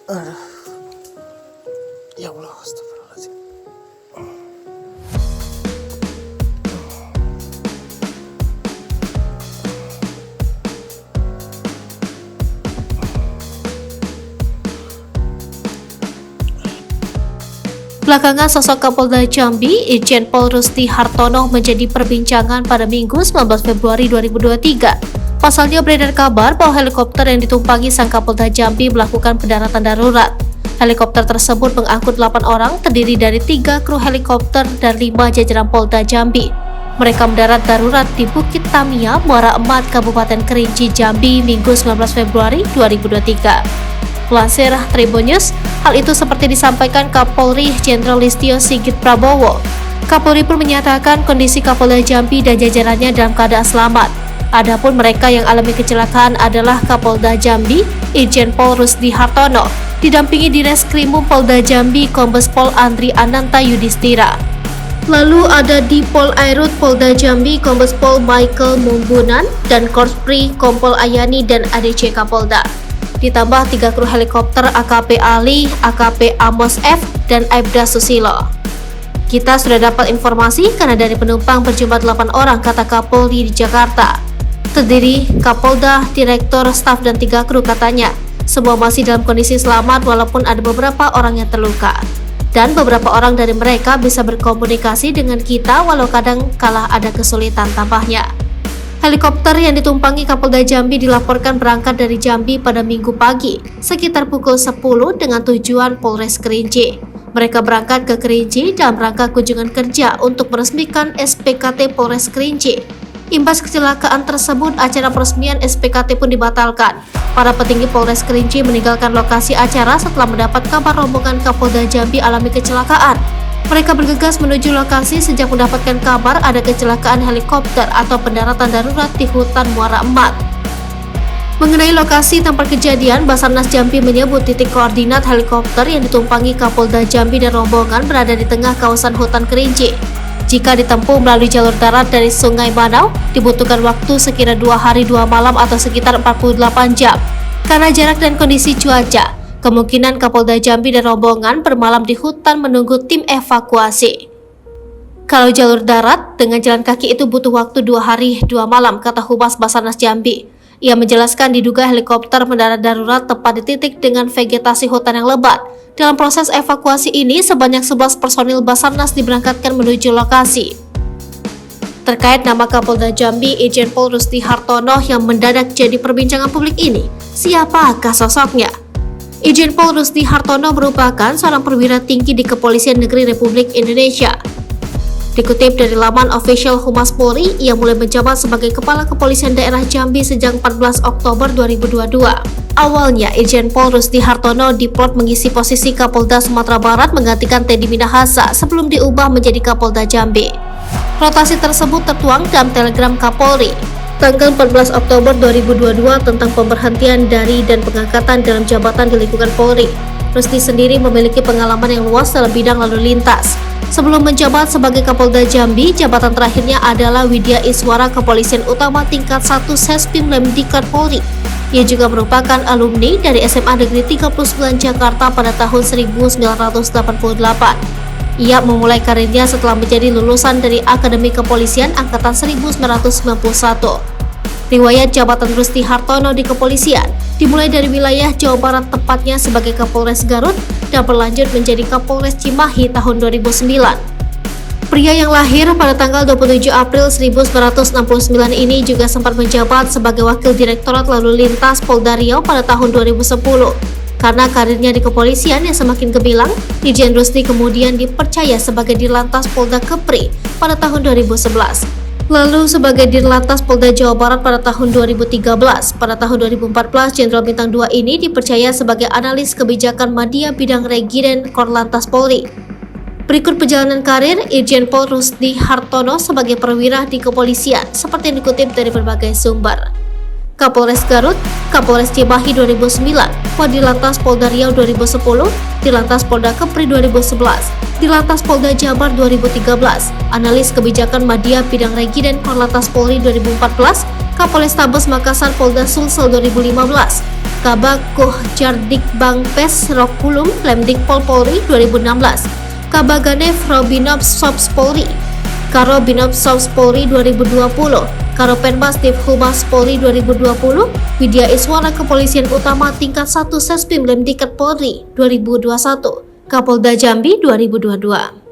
Aduh. Ya Allah, astagfirullahaladzim. Belakangan sosok Kapolda Jambi, Irjen Pol Rusdi Hartono menjadi perbincangan pada Minggu 19 Februari 2023. Pasalnya beredar kabar bahwa helikopter yang ditumpangi sang Kapolda Jambi melakukan pendaratan darurat. Helikopter tersebut mengangkut 8 orang, terdiri dari 3 kru helikopter dan 5 jajaran Polda Jambi. Mereka mendarat darurat di Bukit Tamia, Muara Emat, Kabupaten Kerinci, Jambi, Minggu 19 Februari 2023. Melansir Tribun News, hal itu seperti disampaikan Kapolri Jenderal Listio Sigit Prabowo. Kapolri pun menyatakan kondisi Kapolda Jambi dan jajarannya dalam keadaan selamat. Adapun mereka yang alami kecelakaan adalah Kapolda Jambi, Irjen Pol Rusdi Hartono, didampingi Direskrimum Polda Jambi Kombes Pol Andri Ananta Yudhistira. Lalu ada di Pol Airut Polda Jambi Kombes Pol Michael Mumbunan dan Korpri Kompol Ayani dan ADC Kapolda. Ditambah 3 kru helikopter AKP Ali, AKP Amos F, dan Aibda Susilo. Kita sudah dapat informasi karena dari penumpang berjumlah 8 orang, kata Kapolri di Jakarta. Terdiri Kapolda, Direktur, Staf, dan 3 kru katanya. Semua masih dalam kondisi selamat walaupun ada beberapa orang yang terluka. Dan beberapa orang dari mereka bisa berkomunikasi dengan kita walau kadang kala ada kesulitan, tambahnya. Helikopter yang ditumpangi Kapolda Jambi dilaporkan berangkat dari Jambi pada Minggu pagi, sekitar pukul 10 dengan tujuan Polres Kerinci. Mereka berangkat ke Kerinci dalam rangka kunjungan kerja untuk meresmikan SPKT Polres Kerinci. Imbas kecelakaan tersebut, acara peresmian SPKT pun dibatalkan. Para petinggi Polres Kerinci meninggalkan lokasi acara setelah mendapat kabar rombongan Kapolda Jambi alami kecelakaan. Mereka bergegas menuju lokasi sejak mendapatkan kabar ada kecelakaan helikopter atau pendaratan darurat di hutan Muara Emat. Mengenai lokasi tempat kejadian, Basarnas Jambi menyebut titik koordinat helikopter yang ditumpangi Kapolda Jambi dan rombongan berada di tengah kawasan hutan Kerinci. Jika ditempuh melalui jalur darat dari Sungai Manau, dibutuhkan waktu sekira 2 hari 2 malam atau sekitar 48 jam. Karena jarak dan kondisi cuaca, kemungkinan Kapolda Jambi dan rombongan bermalam di hutan menunggu tim evakuasi. Kalau jalur darat, dengan jalan kaki itu butuh waktu 2 hari 2 malam, kata Humas Basarnas Jambi. Ia menjelaskan diduga helikopter mendarat darurat tepat di titik dengan vegetasi hutan yang lebat. Dalam proses evakuasi ini, sebanyak 11 personil Basarnas diberangkatkan menuju lokasi. Terkait nama Kapolda Jambi, Irjen Pol Rusdi Hartono yang mendadak jadi perbincangan publik ini, siapakah sosoknya? Irjen Pol Rusdi Hartono merupakan seorang perwira tinggi di Kepolisian Negeri Republik Indonesia. Dikutip dari laman official Humas Polri, ia mulai menjabat sebagai Kepala Kepolisian Daerah Jambi sejak 14 Oktober 2022. Awalnya, Irjen Pol Rusdi Hartono diplot mengisi posisi Kapolda Sumatera Barat menggantikan Teddy Minahasa sebelum diubah menjadi Kapolda Jambi. Rotasi tersebut tertuang dalam telegram Kapolri tanggal 14 Oktober 2022 tentang pemberhentian dari dan pengangkatan dalam jabatan di lingkungan Polri. Rusdi sendiri memiliki pengalaman yang luas dalam bidang lalu lintas. Sebelum menjabat sebagai Kapolda Jambi, jabatan terakhirnya adalah Widya Iswara Kepolisian Utama tingkat 1 Sespim Lemdiklat Polri. Ia juga merupakan alumni dari SMA Negeri 39 Jakarta pada tahun 1988. Ia memulai karirnya setelah menjadi lulusan dari Akademi Kepolisian Angkatan 1991. Riwayat jabatan Rusdi Hartono di kepolisian dimulai dari wilayah Jawa Barat, tepatnya sebagai Kapolres Garut dan berlanjut menjadi Kapolres Cimahi tahun 2009. Pria yang lahir pada tanggal 27 April 1969 ini juga sempat menjabat sebagai Wakil Direktorat Lalu Lintas Polda Riau pada tahun 2010. Karena karirnya di kepolisian yang semakin gemilang, Irjen Rusdi kemudian dipercaya sebagai Dirlantas Polda Kepri pada tahun 2011. Lalu sebagai Dirlantas Polda Jawa Barat pada tahun 2013. Pada tahun 2014, Jenderal Bintang 2 ini dipercaya sebagai analis kebijakan media bidang Regiden Korlantas Polri. Berikut perjalanan karir Irjen Pol Rusdi Hartono sebagai perwira di kepolisian seperti yang dikutip dari berbagai sumber. Kapolres Garut, Kapolres Cimahi 2009, Dirlantas Polda Riau 2010, Dirlantas Polda Kepri 2011, Dirlantas Polda Jabar 2013, Analis Kebijakan Media Bidang Regiden Korlantas Polri 2014, Kapolres Tabes Makassar Polda Sulsel 2015, Kabag Kuh Jardik Bang Pes Rokulum Lemdikpol Polri 2016, Kabaganev Robinob Sobs Polri, Karo Binob Sobs Polri 2020, Karo Penmas Div Humas Polri 2020, Widya Iswara Kepolisian Utama Tingkat 1 Sespim Lemdiket Polri 2021, Kapolda Jambi 2022.